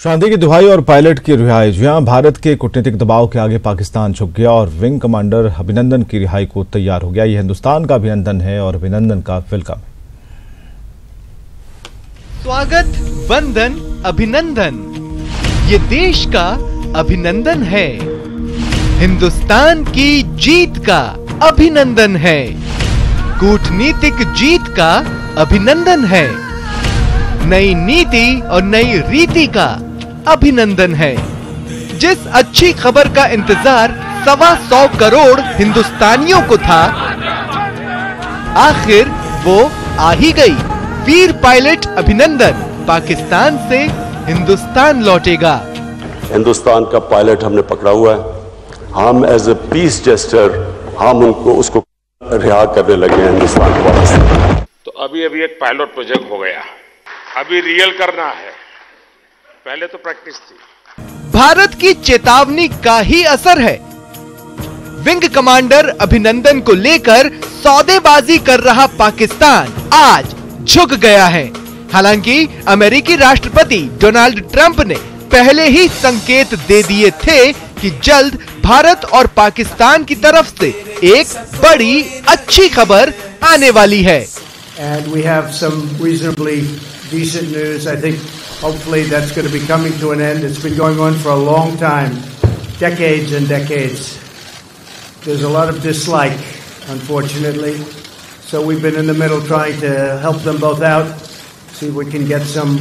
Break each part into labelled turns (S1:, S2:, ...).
S1: शांति की दुहाई और पायलट की रिहाई। जहां भारत के कूटनीतिक दबाव के आगे पाकिस्तान झुक गया और विंग कमांडर अभिनंदन की रिहाई को तैयार हो गया। यह हिंदुस्तान का अभिनंदन है और अभिनंदन का वेलकम।
S2: स्वागत, वंदन, अभिनंदन, ये देश का अभिनंदन है। हिंदुस्तान की जीत का अभिनंदन है। कूटनीतिक जीत का अभिनंदन है। नई नीति और नई रीति का अभिनंदन है। जिस अच्छी खबर का इंतजार 125 करोड़ हिंदुस्तानियों को था, आखिर वो आ ही गई। वीर पायलट अभिनंदन पाकिस्तान से हिंदुस्तान लौटेगा।
S3: हिंदुस्तान का पायलट हमने पकड़ा हुआ है। हम एज ए पीस जेस्टर हम उसको रिहा करने लगे हैं हिंदुस्तान को वापस।
S4: तो अभी एक पायलट प्रोजेक्ट हो गया, अभी रियल करना है, पहले तो प्रैक्टिस थी।
S2: भारत की चेतावनी का ही असर है। विंग कमांडर अभिनंदन को लेकर सौदेबाजी कर रहा पाकिस्तान आज झुक गया है। हालांकि अमेरिकी राष्ट्रपति डोनाल्ड ट्रंप ने पहले ही संकेत दे दिए थे कि जल्द भारत और पाकिस्तान की तरफ से एक बड़ी अच्छी खबर आने वाली है।
S5: And we have some reasonably decent news. I think hopefully that's going to be coming to an end. It's been going on for a long time, decades and decades. There's a lot of dislike, unfortunately. So we've been in the middle trying to help them both out, see if we can get some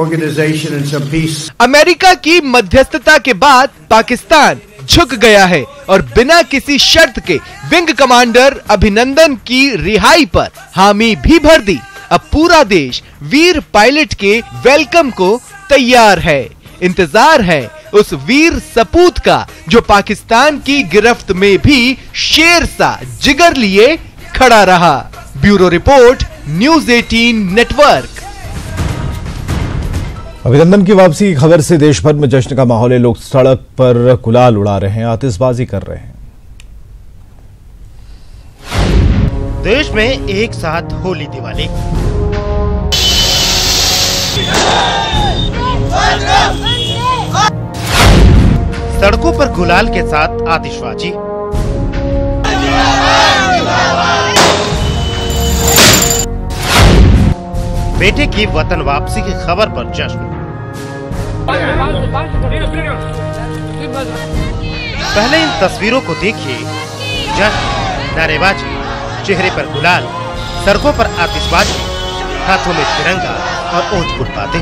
S5: organization and some peace.
S2: America की मध्यस्थता के बाद पाकिस्तान झुक गया है और बिना किसी शर्त के विंग कमांडर अभिनंदन की रिहाई पर हामी भी भर दी। अब पूरा देश वीर पायलट के वेलकम को तैयार है। इंतजार है उस वीर सपूत का जो पाकिस्तान की गिरफ्त में भी शेर सा जिगर लिए खड़ा रहा। Bureau report, news 18 network.
S1: अभिनंदन की वापसी की खबर से देश भर में जश्न का माहौल है। लोग सड़क पर गुलाल उड़ा रहे हैं, आतिशबाजी कर रहे हैं।
S6: देश में एक साथ होली दिवाली। सड़कों पर गुलाल के साथ आतिशबाजी। बेटे की वतन वापसी की खबर पर जश्न। पहले इन तस्वीरों को देखिए। जश्न, नारेबाजी, चेहरे पर गुलाल, सड़कों पर आतिशबाजी, हाथों में तिरंगा और ओट-पोट बातें।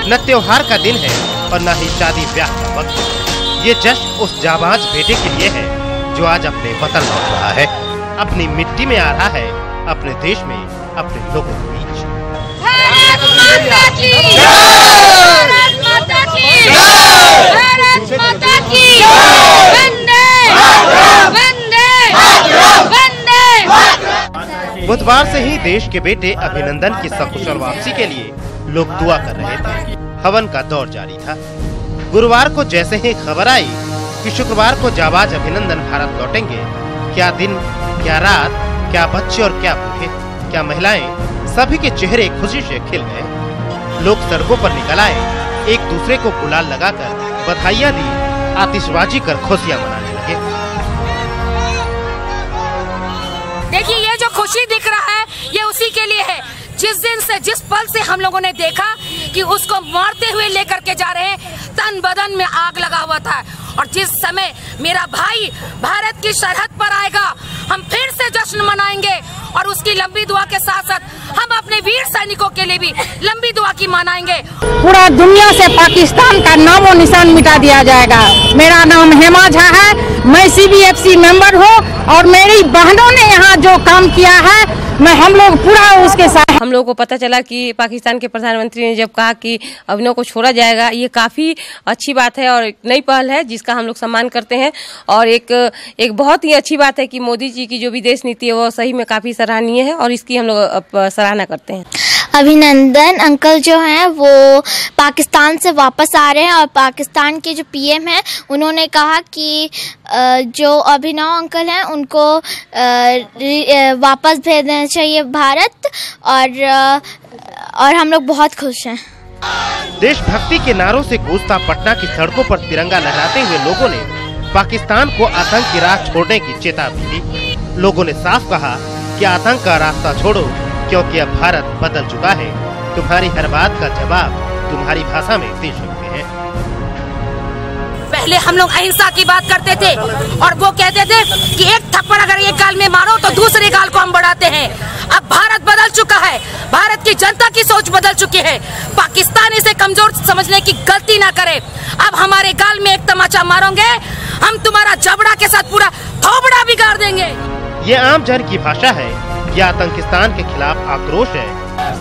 S6: न त्योहार का दिन है और न ही शादी ब्याह का वक्त। ये जश्न उस जाबाज बेटे के लिए है जो आज अपने वतन लौट रहा है, अपनी मिट्टी में आ रहा है, अपने देश में, अपने लोगों के बीच। बुधवार से ही देश के बेटे अभिनंदन की सकुशल वापसी के लिए लोग दुआ कर रहे थे। हवन का दौर जारी था। गुरुवार को जैसे ही खबर आई कि शुक्रवार को जाबाज अभिनंदन भारत लौटेंगे, क्या दिन, क्या रात, क्या बच्चे और क्या बूढ़े, क्या महिलाएं, सभी के चेहरे खुशी से खिल गए। लोग सड़कों पर निकल आए, एक दूसरे को गुलाल लगाकर बधाइयां दी, आतिशबाजी कर खुशियां मनाने लगे।
S7: देखिए, ये जो खुशी दिख रहा है ये उसी के लिए है जिस दिन से, जिस पल से हम लोगों ने देखा कि उसको मारते हुए लेकर के जा रहे हैं, तन बदन में आग लगा हुआ था। और जिस समय मेरा भाई भारत की सरहद पर आएगा, हम फिर से जश्न मनाएंगे और उसकी लंबी दुआ के साथ साथ हम अपने वीर सैनिकों के लिए भी लंबी दुआ की मनाएंगे।
S8: पूरा दुनिया से पाकिस्तान का नामो निशान मिटा दिया जाएगा। मेरा नाम हेमा झा है, मैं CBFC मेंबर हूँ और मेरी बहनों ने यहाँ जो काम किया है हम लोग पूरा उसके साथ।
S9: हम लोगों को पता चला कि पाकिस्तान के प्रधानमंत्री ने जब कहा कि अभिनव को छोड़ा जाएगा, ये काफी अच्छी बात है और एक नई पहल है जिसका हम लोग सम्मान करते हैं। और एक बहुत ही अच्छी बात है कि मोदी जी की जो विदेश नीति है वो सही में काफी सराहनीय है और इसकी हम लोग सराहना करते हैं।
S10: अभिनंदन अंकल जो हैं वो पाकिस्तान से वापस आ रहे हैं और पाकिस्तान के जो PM हैं उन्होंने कहा कि जो अभिनव अंकल हैं उनको वापस भेजना चाहिए भारत और हम लोग बहुत खुश हैं।
S6: देशभक्ति के नारों से गूंजता पटना की सड़कों पर तिरंगा लहराते हुए लोगों ने पाकिस्तान को आतंक की राह छोड़ने की चेतावनी दी। लोगों ने साफ कहा कि आतंक का रास्ता छोड़ो, क्योंकि अब भारत बदल चुका है। तुम्हारी हर बात का जवाब तुम्हारी भाषा में दे सकते हैं।
S7: पहले हम लोग अहिंसा की बात करते थे और वो कहते थे कि एक थप्पड़ अगर एक गाल में मारो तो दूसरे गाल को हम बढ़ाते हैं। अब भारत बदल चुका है, भारत की जनता की सोच बदल चुकी है। पाकिस्तान इसे कमजोर समझने की गलती ना करे। अब हमारे गाल में एक तमाचा मारोगे, हम तुम्हारा जबड़ा के साथ पूरा थोबड़ा बिगाड़ देंगे।
S6: ये आम जन की भाषा है। ये आतंकिस्तान के खिलाफ आक्रोश है।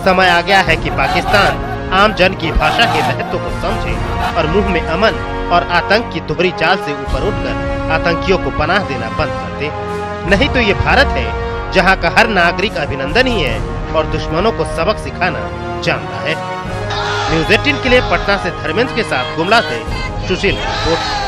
S6: समय आ गया है कि पाकिस्तान आम जन की भाषा के महत्व को समझे और मुंह में अमन और आतंक की दोहरी चाल से ऊपर उठकर आतंकियों को पनाह देना बंद कर दे। नहीं तो ये भारत है जहां का हर नागरिक अभिनंदन ही है और दुश्मनों को सबक सिखाना जानता है। न्यूज़ 18 के लिए पटना से धर्मेंद्र के साथ गुमला से सुशील रिपोर्ट।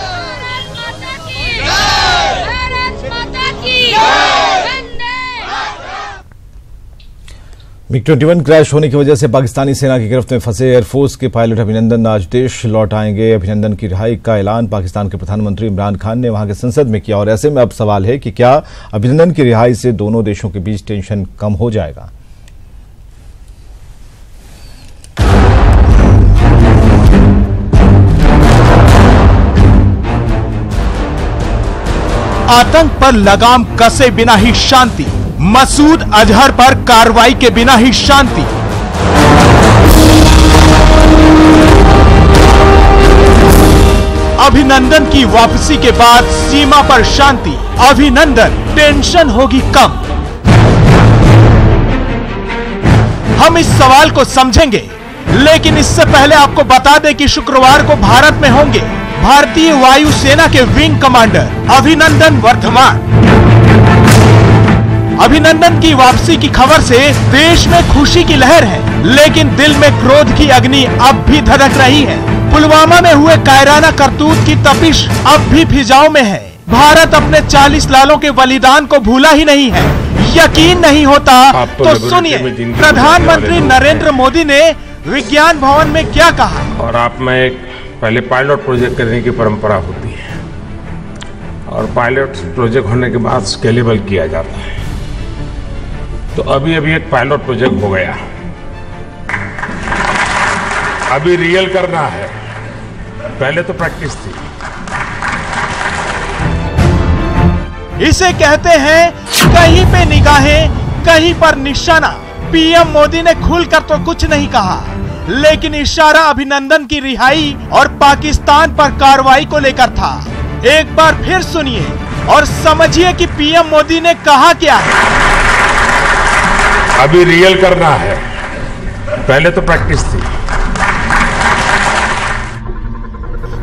S1: MiG-21 क्रैश होने की वजह से पाकिस्तानी सेना की गिरफ्त में फंसे एयरफोर्स के पायलट अभिनंदन आज देश लौट आएंगे। अभिनंदन की रिहाई का ऐलान पाकिस्तान के प्रधानमंत्री इमरान खान ने वहां के संसद में किया और ऐसे में अब सवाल है कि क्या अभिनंदन की रिहाई से दोनों देशों के बीच टेंशन कम हो जाएगा।
S11: आतंक पर लगाम कसे बिना ही शांति, मसूद अजहर पर कार्रवाई के बिना ही शांति। अभिनंदन की वापसी के बाद सीमा पर शांति, अभिनंदन टेंशन होगी कम। हम इस सवाल को समझेंगे, लेकिन इससे पहले आपको बता दें कि शुक्रवार को भारत में होंगे भारतीय वायुसेना के विंग कमांडर अभिनंदन वर्धमान। अभिनंदन की वापसी की खबर से देश में खुशी की लहर है, लेकिन दिल में क्रोध की अग्नि अब भी धधक रही है। पुलवामा में हुए कायराना करतूत की तपिश अब भी फिजाओं में है। भारत अपने 40 लालों के बलिदान को भूला ही नहीं है। यकीन नहीं होता तो सुनिए प्रधानमंत्री नरेंद्र मोदी ने विज्ञान भवन में क्या कहा।
S4: और आप में एक पहले पायलट प्रोजेक्ट करने की परंपरा होती है और पायलट प्रोजेक्ट होने के बाद स्केलेबल किया जाता है। तो अभी एक पायलट प्रोजेक्ट हो गया, अभी रियल करना है। पहले तो प्रैक्टिस थी।
S11: इसे कहते हैं कहीं पे निगाहें कहीं पर निशाना। पीएम मोदी ने खुलकर तो कुछ नहीं कहा, लेकिन इशारा अभिनंदन की रिहाई और पाकिस्तान पर कार्रवाई को लेकर था। एक बार फिर सुनिए और समझिए कि पीएम मोदी ने कहा क्या है।
S4: अभी रियल करना है, पहले तो प्रैक्टिस थी।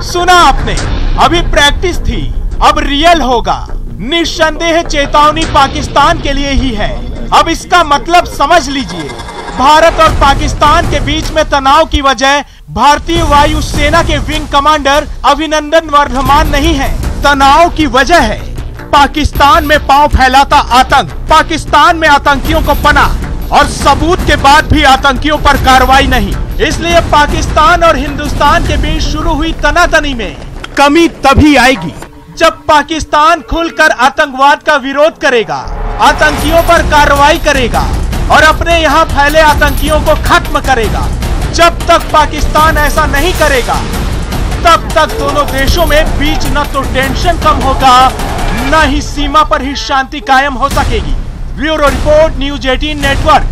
S11: सुना आपने, अभी प्रैक्टिस थी, अब रियल होगा। निस्संदेह चेतावनी पाकिस्तान के लिए ही है। अब इसका मतलब समझ लीजिए, भारत और पाकिस्तान के बीच में तनाव की वजह भारतीय वायुसेना के विंग कमांडर अभिनंदन वर्धमान नहीं है। तनाव की वजह है पाकिस्तान में पांव फैलाता आतंक, पाकिस्तान में आतंकियों को पनाह और सबूत के बाद भी आतंकियों पर कार्रवाई नहीं। इसलिए पाकिस्तान और हिंदुस्तान के बीच शुरू हुई तनातनी में कमी तभी आएगी जब पाकिस्तान खुलकर आतंकवाद का विरोध करेगा, आतंकियों पर कार्रवाई करेगा और अपने यहाँ फैले आतंकियों को खत्म करेगा। जब तक पाकिस्तान ऐसा नहीं करेगा, तब तक दोनों देशों में बीच न तो टेंशन कम होगा, न ही सीमा पर ही शांति कायम हो सकेगी। Bureau report, news 18 network.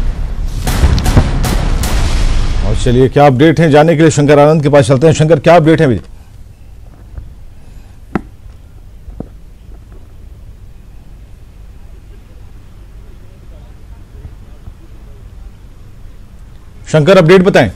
S1: और चलिए क्या अपडेट है जानने के लिए शंकर आनंद के पास चलते हैं। शंकर, क्या अपडेट है अभी? शंकर, अपडेट बताएं।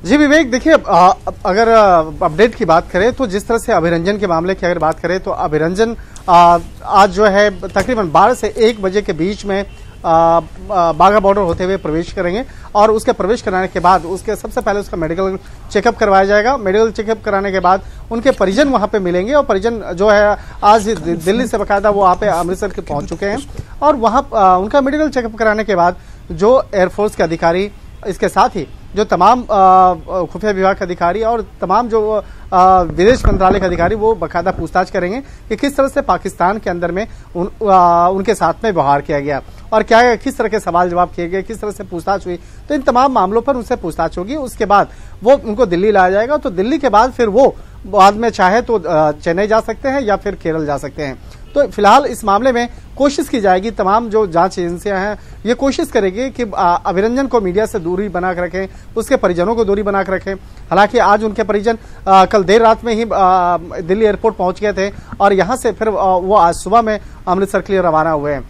S12: जी विवेक, देखिए अगर अपडेट की बात करें तो जिस तरह से अभिरंजन के मामले की अगर बात करें तो अभिरंजन आज जो है तकरीबन 12 से 1 बजे के बीच में बाघा बॉर्डर होते हुए प्रवेश करेंगे और उसके प्रवेश कराने के बाद उसके सबसे पहले उसका मेडिकल चेकअप करवाया जाएगा। मेडिकल चेकअप कराने के बाद उनके परिजन वहां पे मिलेंगे और परिजन जो है आज दिल्ली से बकायदा वो वहाँ पे अमृतसर के पहुंच चुके हैं और वहाँ उनका मेडिकल चेकअप कराने के बाद जो एयरफोर्स के अधिकारी, इसके साथ ही जो तमाम खुफिया विभाग के अधिकारी और तमाम जो विदेश मंत्रालय के अधिकारी वो बकायदा पूछताछ करेंगे कि किस तरह से पाकिस्तान के अंदर में उनके साथ में व्यवहार किया गया और क्या किस तरह के सवाल जवाब किए गए, किस तरह से पूछताछ हुई। तो इन तमाम मामलों पर उनसे पूछताछ होगी। उसके बाद वो उनको दिल्ली लाया जाएगा। तो दिल्ली के बाद फिर वो बाद में चाहे तो चेन्नई जा सकते हैं या फिर केरल जा सकते हैं। तो फिलहाल इस मामले में कोशिश की जाएगी, तमाम जो जांच एजेंसियां हैं ये कोशिश करेगी कि अभिरंजन को मीडिया से दूरी बनाकर रखें, उसके परिजनों को दूरी बनाकर रखें। हालांकि आज उनके परिजन कल देर रात में ही दिल्ली एयरपोर्ट पहुंच गए थे और यहां से फिर वो आज सुबह में अमृतसर के लिए रवाना हुए हैं।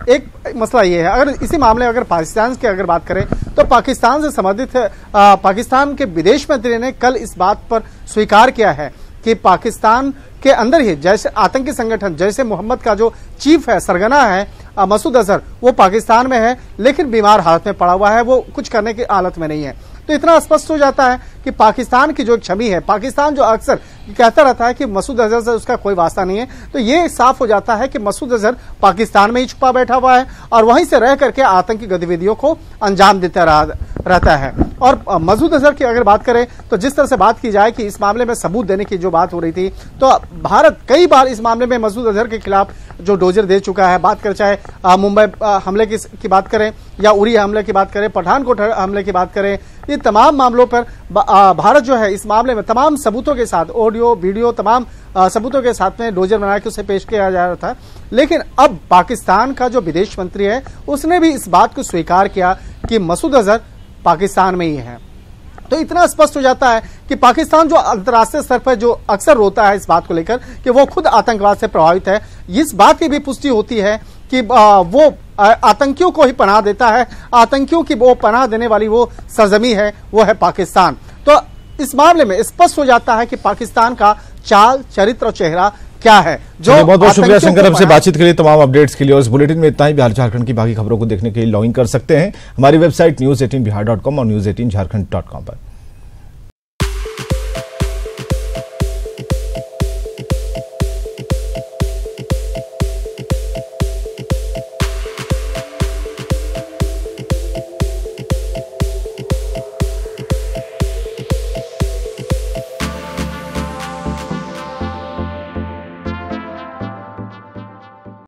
S12: एक मसला ये है, अगर इसी मामले अगर पाकिस्तान की अगर बात करें तो पाकिस्तान से संबंधित पाकिस्तान के विदेश मंत्री ने कल इस बात पर स्वीकार किया है कि पाकिस्तान के अंदर ही जैसे आतंकी संगठन जैसे मोहम्मद का जो चीफ है, सरगना है मसूद अजहर, वो पाकिस्तान में है लेकिन बीमार हालत में पड़ा हुआ है, वो कुछ करने की हालत में नहीं है। तो इतना स्पष्ट हो जाता है कि पाकिस्तान की जो छवि है, पाकिस्तान जो अक्सर कहता रहता है कि मसूद अजहर से उसका कोई वास्ता नहीं है, तो ये साफ हो जाता है कि मसूद अजहर पाकिस्तान में ही छुपा बैठा हुआ है और वहीं से रह करके आतंकी गतिविधियों को अंजाम देता रहता है। और मसूद अजहर की अगर बात करें तो जिस तरह से बात की जाए कि इस मामले में सबूत देने की जो बात हो रही थी, तो भारत कई बार इस मामले में मसूद अजहर के खिलाफ जो डोजर दे चुका है। बात करें चाहे मुंबई हमले की बात करें या उरी हमले की बात करें, पठानकोट हमले की बात करें, ये तमाम मामलों पर भारत जो है इस मामले में तमाम सबूतों के साथ, ऑडियो वीडियो तमाम सबूतों के साथ में डोजर बना के उसे पेश किया जा रहा था। लेकिन अब पाकिस्तान का जो विदेश मंत्री है उसने भी इस बात को स्वीकार किया कि मसूद अजहर पाकिस्तान में ही है। तो इतना स्पष्ट हो जाता है कि पाकिस्तान जो अंतर्राष्ट्रीय स्तर पर जो अक्सर रोता है इस बात को लेकर कि वो खुद आतंकवाद से प्रभावित है, इस बात की भी पुष्टि होती है कि वो आतंकियों को ही पनाह देता है, आतंकियों की वो पनाह देने वाली वो सरजमी है, वो है पाकिस्तान। तो इस मामले में स्पष्ट हो जाता है कि पाकिस्तान का चाल, चरित्र और चेहरा क्या है। जो
S1: बहुत बहुत शुक्रिया शंकर, हमसे बातचीत के लिए, तमाम अपडेट्स के लिए। और इस बुलेटिन में इतना ही। बिहार झारखंड की बाकी खबरों को देखने के लिए लॉगिन कर सकते हैं हमारी वेबसाइट news18bihar.com और news18jharkhand.com पर।